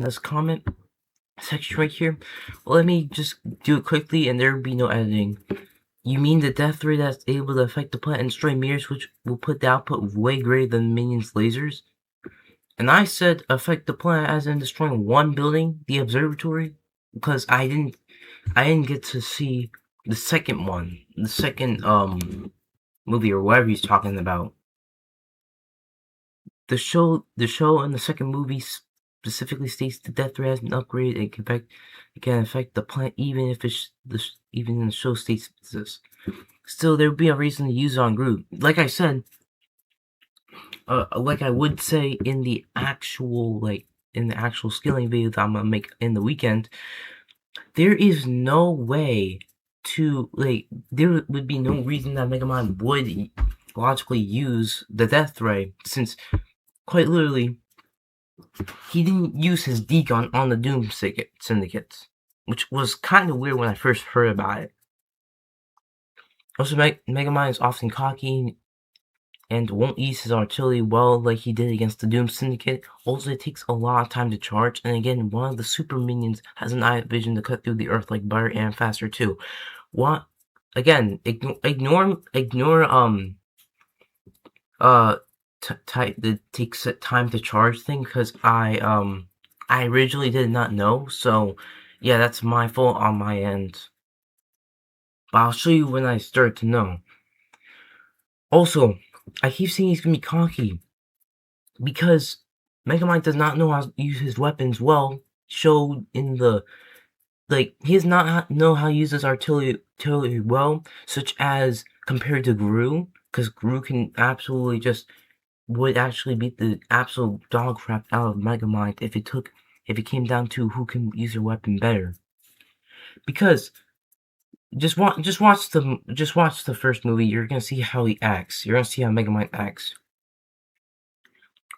this comment section right here. Let me just do it quickly and there will be no editing. You mean the death ray that's able to affect the plant and destroy mirrors, which will put the output way greater than minions' lasers? And I said affect the plant as in destroying one building, the observatory, because I didn't get to see the second one, the second movie or whatever he's talking about. The show in the second movie specifically states the death ray has been upgraded and can affect the plant even if even in the show states this. Still, there would be a reason to use it on Groot. Like I said, like I would say in the actual scaling video that I'm gonna make in the weekend, there is no way to there would be no reason that Megamind would logically use the death ray, since quite literally he didn't use his decon on the Doom syndicates, which was kind of weird when I first heard about it. Also, Megamind is often cocky and won't use his artillery well like he did against the Doom Syndicate. Also, it takes a lot of time to charge, and again, one of the super minions has an eye vision to cut through the earth like butter and faster too. What? Again, ignore the takes time to charge thing, because I originally did not know, so yeah, that's my fault on my end. But I'll show you when I start to know. Also, I keep saying he's gonna be cocky because Megamind does not know how to use his weapons well. Showed in the he does not know how to use his artillery well, such as compared to Gru, because Gru can absolutely would actually beat the absolute dog crap out of Megamind if it came down to who can use your weapon better. Because just watch the first movie. You're gonna see how he acts. You're gonna see how Megamind acts.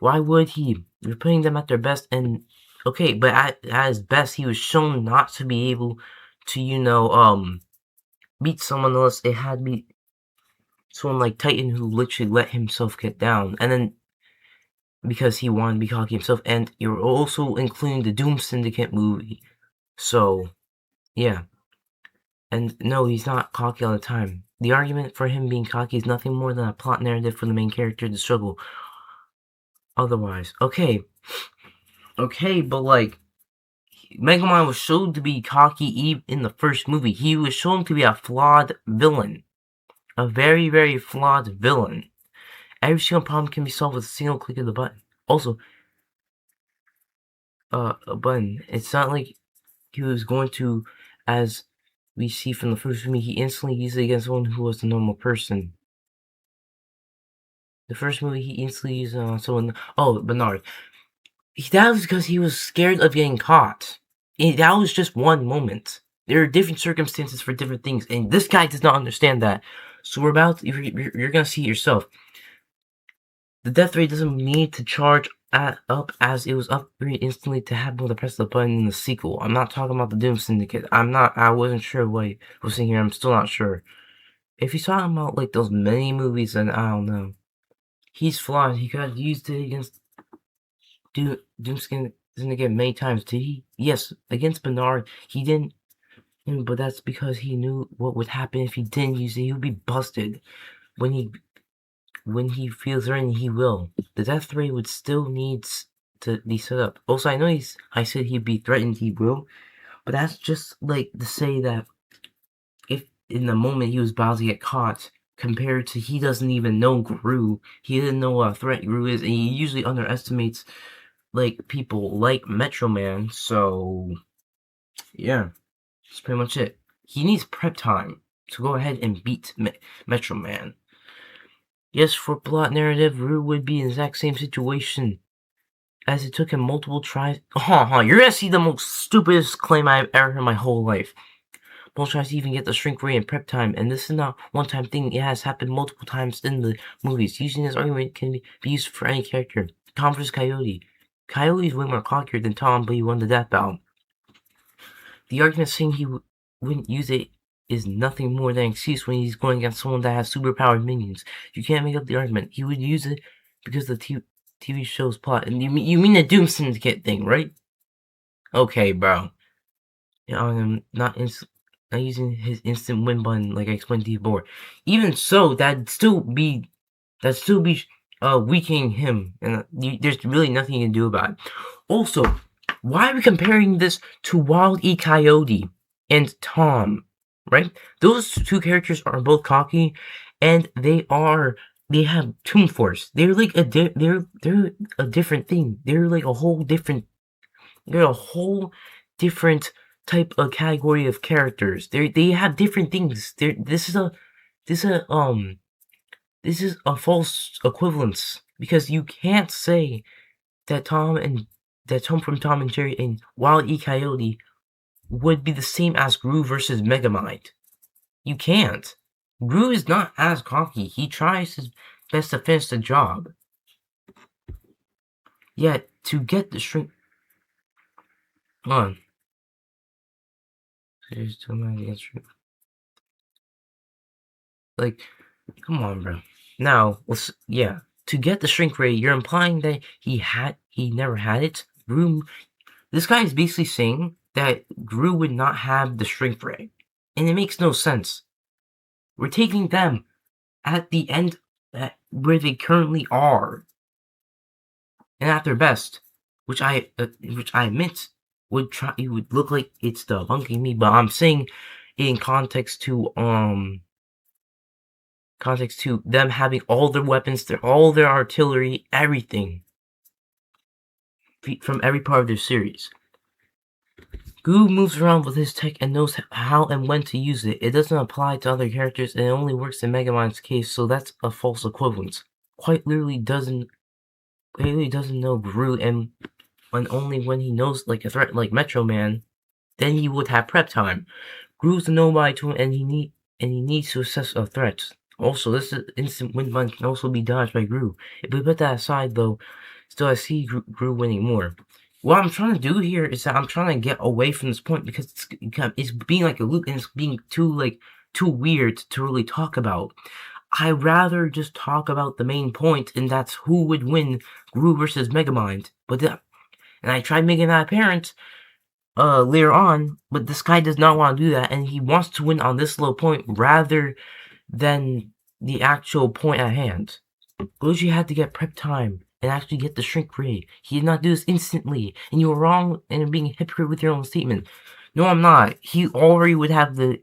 Why would he? You're putting them at their best, and okay, but at his best, he was shown not to be able to, beat someone unless it had to be someone like Titan who literally let himself get down, and then because he wanted to be cocky himself, and you're also including the Doom Syndicate movie, so yeah. And no, he's not cocky all the time. The argument for him being cocky is nothing more than a plot narrative for the main character to struggle otherwise. Okay, but Megamind was shown to be cocky in the first movie. He was shown to be a flawed villain. A very, very flawed villain. Every single problem can be solved with a single click of the button. Also, a button. It's not like he was going to, as we see from the first movie, he instantly used it against someone who was a normal person. The first movie, he instantly used it on someone. Oh, Bernard. That was because he was scared of getting caught. And that was just one moment. There are different circumstances for different things, and this guy does not understand that. So you're gonna see it yourself. The death ray doesn't need to charge up as it was upgraded instantly to happen with the press of the button in the sequel. I'm not talking about the Doom Syndicate. I wasn't sure what he was saying here. I'm still not sure. If he's talking about those many movies, then I don't know. He's flawed. He could have used it against Doom Syndicate many times. Did he? Yes, against Bernard, he didn't. But that's because he knew what would happen if he didn't use it. He would be busted. When he feels threatened, he will. The death ray would still need to be set up. Also, I said he'd be threatened, he will. But that's just to say that if in the moment he was about to get caught, compared to he doesn't even know Gru, he didn't know what a threat Gru is, and he usually underestimates people like Metro Man, so yeah. That's pretty much it. He needs prep time to go ahead and beat Metro Man. Yes, for plot narrative, Rue would be in the exact same situation, as it took him multiple tries. You're gonna see the most stupidest claim I've ever heard in my whole life. Multiple tries to even get the shrink ray and prep time, and this is not one-time thing. It has happened multiple times in the movies. Using this argument can be used for any character. Tom vs. Coyote. Coyote is way more cockier than Tom, but he won the death battle. The argument saying he wouldn't use it is nothing more than an excuse when he's going against someone that has superpowered minions. You can't make up the argument. He would use it because the TV show's plot. And you mean the Doom Syndicate thing, right? Okay, bro. Not using his instant win button like I explained to you before. Even so, that'd still be weakening him, and there's really nothing you can do about it. Also, why are we comparing this to Wild E. Coyote and Tom? Right? Those two characters are both cocky, and they have Toon Force. They're like they're a different thing. They're a whole different type of category of characters. They have different things. This is a this is a false equivalence because you can't say that Tom from Tom and Jerry and Wild E. Coyote would be the same as Gru versus Megamind. You can't. Gru is not as cocky. He tries his best to finish the job. Yet to get the shrink on. Like, come on, bro. Now, to get the shrink ray, you're implying that he never had it. This guy is basically saying that Gru would not have the shrink ray, and it makes no sense. We're taking them at the end where they currently are, and at their best, which I admit it would look like it's debunking me, but I'm saying in context to them having all their weapons, all their artillery, everything from every part of their series. Gru moves around with his tech and knows how and when to use it. It doesn't apply to other characters, and it only works in Megamind's case, so that's a false equivalence. Quite literally doesn't know Gru, and only when he knows like a threat like Metro Man, then he would have prep time. Gru's a nobody to him, and he needs to assess a threat. Also, this instant win button can also be dodged by Gru. If we put that aside, though, still I see Gru winning more. What I'm trying to do here is that I'm trying to get away from this point because it's being like a loop and it's being too weird to really talk about. I'd rather just talk about the main point, and that's who would win Gru versus Megamind. And I tried making that apparent later on, but this guy does not want to do that, and he wants to win on this low point rather than the actual point at hand. Goji had to get prep time and actually get the shrink ray. He did not do this instantly, and you were wrong and being a hypocrite with your own statement. No, I'm not. He already would have the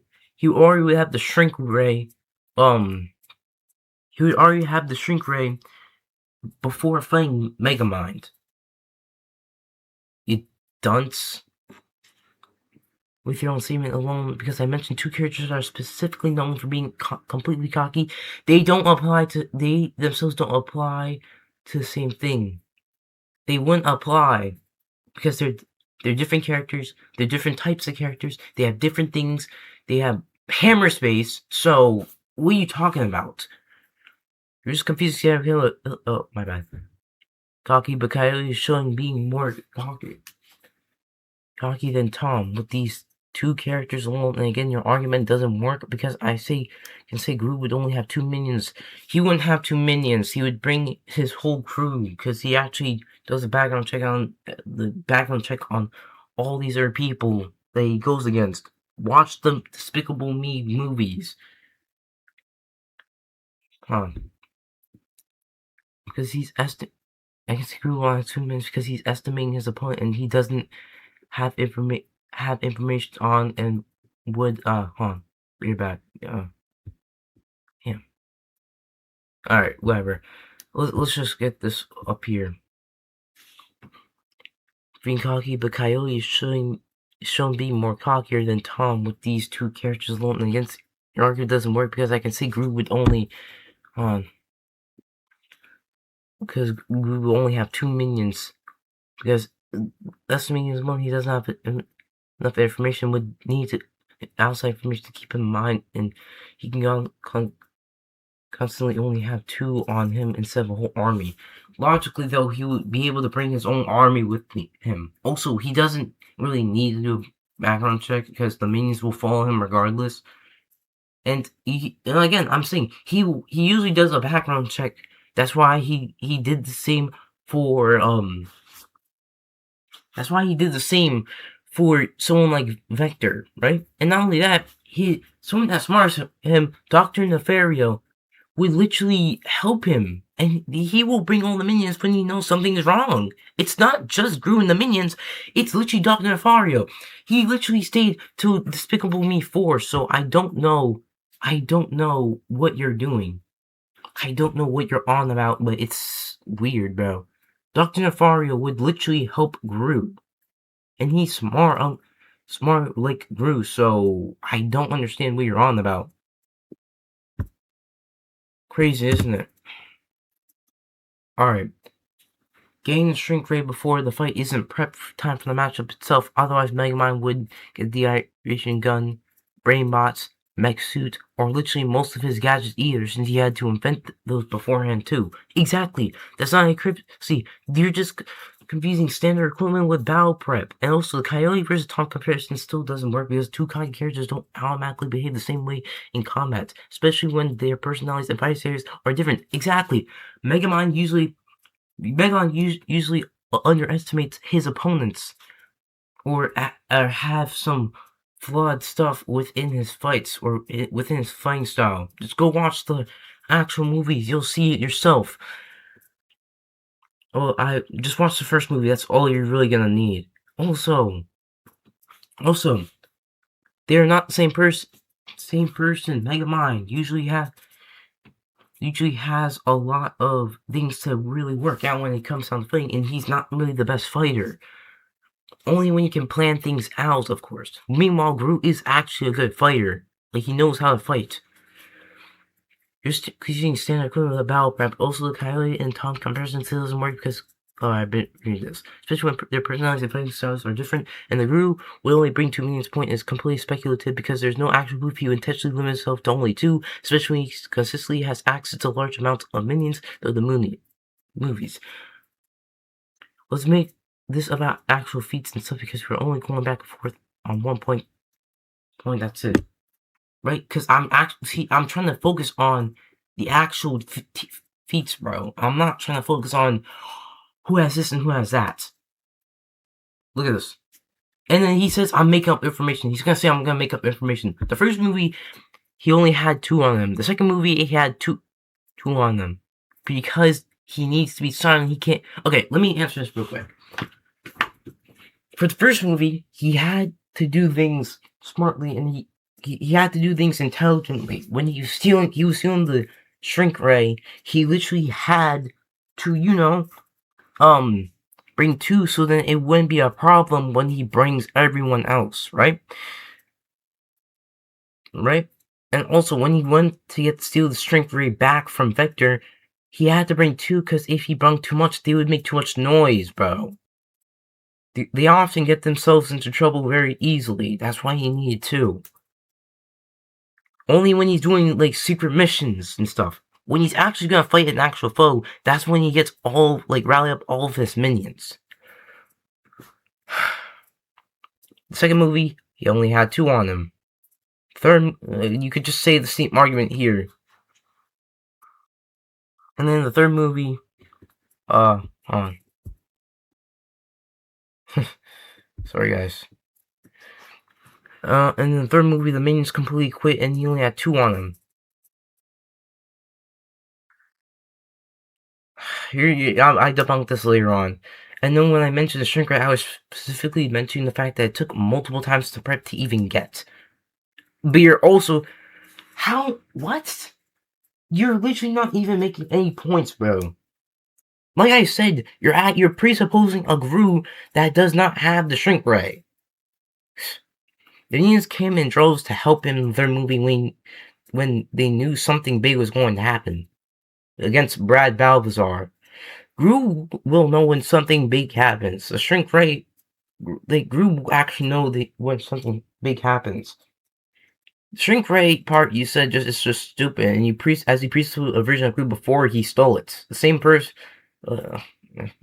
shrink ray. He would already have the shrink ray before fighting Megamind. You dunce. With your own statement alone, because I mentioned two characters that are specifically known for being completely cocky, they themselves don't apply to the same thing. They wouldn't apply because they're different characters, they're different types of characters, they have different things, they have hammer space, so what are you talking about? You're just confused. Oh, my bad. Cocky, but Coyote is showing being more cocky than Tom with these two characters alone, and again, your argument doesn't work because I can say Gru would only have 2 minions. He wouldn't have 2 minions. He would bring his whole crew because he actually does a background check on all these other people that he goes against. Watch the Despicable Me movies. Because I can see Gru only has 2 minions because he's estimating his opponent and he doesn't have information on and would hold on. You're back. Yeah. Alright, whatever. Let's just get this up here. Being cocky, but Coyote is shown being more cockier than Tom with these two characters alone, and against your argument doesn't work because I can see Gru would only because Gru will only have 2 minions because estimating his money, he doesn't have enough information, would need outside information to keep in mind, and he can constantly only have 2 on him instead of a whole army. Logically, though, he would be able to bring his own army with him. Also, he doesn't really need to do a background check because the minions will follow him regardless. And again, I'm saying he usually does a background check. That's why he did the same for That's why he did the same for someone like Vector, right? And not only that, someone as smart as him, Dr. Nefario, would literally help him. And he will bring all the minions when he knows something is wrong. It's not just Gru and the minions, it's literally Dr. Nefario. He literally stayed till Despicable Me 4, so I don't know what you're doing. I don't know what you're on about, but it's weird, bro. Dr. Nefario would literally help Gru. And he's smart like Gru, so I don't understand what you're on about. Crazy, isn't it? Alright. Gain the shrink ray before the fight isn't prepped time for the matchup itself, otherwise Megamind would get the dehydration gun, brain bots, mech suit, or literally most of his gadgets either, since he had to invent those beforehand too. Exactly. That's not encrypted. See, you're just confusing standard equipment with battle prep. And also, the Coyote versus Tom comparison still doesn't work because two Coyote characters don't automatically behave the same way in combat, especially when their personalities and fight series are different. Exactly. Megamind usually underestimates his opponents or have some flawed stuff within his fights or within his fighting style. Just go watch the actual movies. You'll see it yourself. Oh, I just watch the first movie. That's all you're really gonna need. Also, they're not the same person. Megamind usually has a lot of things to really work out when it comes down to fighting, and he's not really the best fighter. Only when you can plan things out, of course. Meanwhile, Gru is actually a good fighter. Like, he knows how to fight. Just using standard equipment with a battle prep. Also, the Coyote and Tom comparison still doesn't work because I've been reading this. Especially when their personalities and fighting styles are different, and the Gru will only bring 2 minions point is completely speculative because there's no actual proof he intentionally limits himself to only 2, especially when he consistently has access to large amounts of minions through the movies. Let's make this about actual feats and stuff because we're only going back and forth on one point. That's it. Right? Because I'm trying to focus on the actual feats, bro. I'm not trying to focus on who has this and who has that. Look at this. And then he says, I'm making up information. He's gonna say, I'm gonna make up information. The first movie, he only had 2 on them. The second movie, he had two on them. Because he needs to be silent, he can't. Okay, let me answer this real quick. For the first movie, he had to do things smartly, and he had to do things intelligently. When he was stealing the shrink ray, he literally had to, bring 2 so then it wouldn't be a problem when he brings everyone else, right? Right? And also, when he went to steal the shrink ray back from Vector, he had to bring 2 because if he brought too much, they would make too much noise, bro. They often get themselves into trouble very easily. That's why he needed 2. Only when he's doing, like, secret missions and stuff. When he's actually gonna fight an actual foe, that's when he gets rally up all of his minions. The second movie, he only had 2 on him. Third, you could just say the same argument here. And then the third movie, hold on. Sorry, guys. And in the third movie, the minions completely quit, and he only had 2 on him. I debunked this later on. And then when I mentioned the shrink ray, I was specifically mentioning the fact that it took multiple times to prep to even get. But you're also... What? You're literally not even making any points, bro. Like I said, you're presupposing a Gru that does not have the shrink ray. The minions came in droves to him in their movie when they knew something big was going to happen. Against Brad Balthazar. Gru will know when something big happens. The shrink ray, Gru will actually know when something big happens. The shrink ray part you said is just stupid, and as he preached to the original Gru before he stole it. The same person.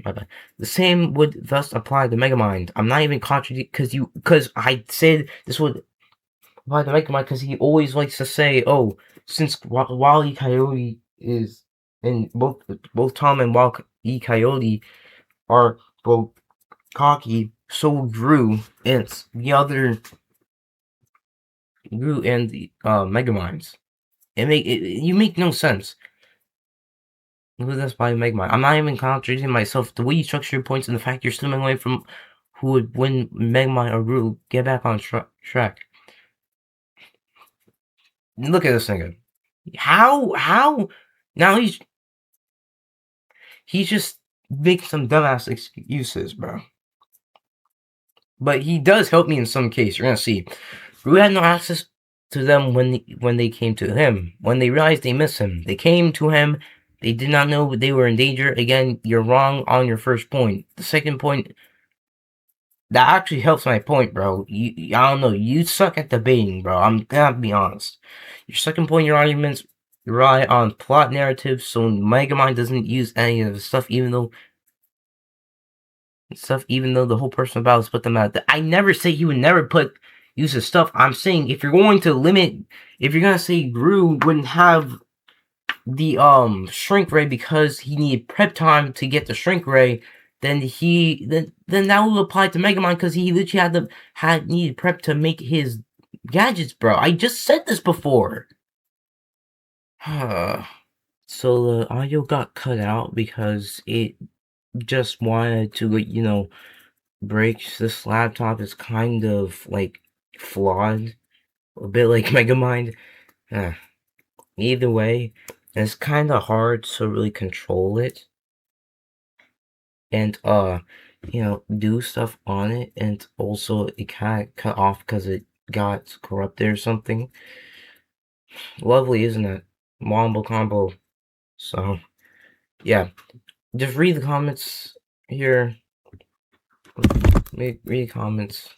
My bad. The same would thus apply to Megamind. I'm not even contradicting because I said this would apply to Megamind because he always likes to say, "Oh, since Wile Coyote is in both Tom and Wile Coyote are both cocky, so Drew and the other Drew and the Megaminds. You make no sense. Who that's by Megamind. I'm not even contradicting myself. The way you structure your points and the fact you're slimming away from who would win Megamind or Drew, get back on track. Look at this nigga. How? Now he's just making some dumbass excuses, bro. But he does help me in some case. You're gonna see. Rue had no access to them when they came to him. When they realized they missed him, they came to him. They did not know they were in danger. Again, you're wrong on your first point. The second point, that actually helps my point, bro. I don't know. You suck at debating, bro. I'm gonna be honest. Your second point, your arguments rely on plot narratives, so Megamind doesn't use any of the stuff, even though the whole personal battles put them out. I never say he would never use his stuff. I'm saying if you're going to limit, if you're gonna say Gru wouldn't have the shrink ray because he needed prep time to get the shrink ray, then that would apply to Megamind because he literally needed prep to make his gadgets, bro. I just said this before. So the audio got cut out because it just wanted to, you know, break. This laptop is kind of like flawed, a bit like Megamind. Either way, it's kind of hard to really control it and you know, do stuff on it, and also it kind of cut off because it got corrupted or something. Lovely, isn't it? Wombo combo. So yeah, just read the comments here. Read comments.